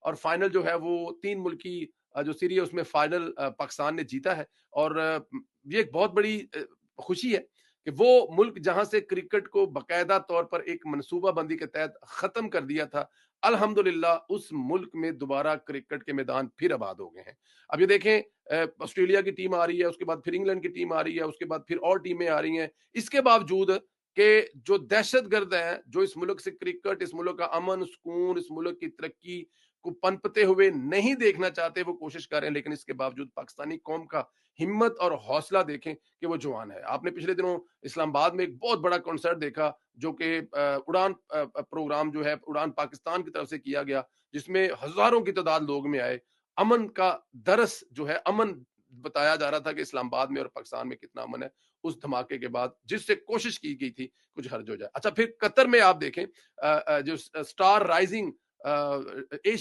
और फाइनल जो है वो 3 मुल्की जो सीरीज़ है उसमें फाइनल पाकिस्तान ने जीता है और ये एक बहुत बड़ी खुशी है कि वो मुल्क जहाँ से क्रिकेट को बाकायदा तौर पर एक मनसूबाबंदी के तहत ख़त्म कर दिया था, अल्हम्दुलिल्लाह उस मुल्क में दोबारा क्रिकेट के मैदान फिर आबाद हो गए हैं। अब ये देखें ऑस्ट्रेलिया की टीम आ रही है, उसके बाद फिर इंग्लैंड की टीम आ रही है, उसके बाद फिर और टीमें आ रही हैं। इसके बावजूद कि जो दहशतगर्द हैं, जो इस मुल्क से क्रिकेट, इस मुल्क का अमन, सुकून, इस मुल्क की तरक्की को पनपते हुए नहीं देखना चाहते, वो कोशिश कर रहे हैं, लेकिन इसके बावजूद पाकिस्तानी कौम का हिम्मत और हौसला देखें कि वो जवान है। आपने पिछले दिनों इस्लामाबाद में एक बहुत बड़ा कॉन्सर्ट देखा, जो कि उड़ान प्रोग्राम जो है, उड़ान पाकिस्तान की तरफ से किया गया, जिसमें हज़ारों की तादाद लोग में आए। अमन का दरस जो है, अमन बताया जा रहा था कि इस्लामाबाद में और पाकिस्तान में कितना अमन है, उस धमाके के बाद, जिससे कोशिश की गई थी, कुछ हर्ज हो जाए। अच्छा, फिर कतर में आप देखें जो स्टार राइजिंग एशिया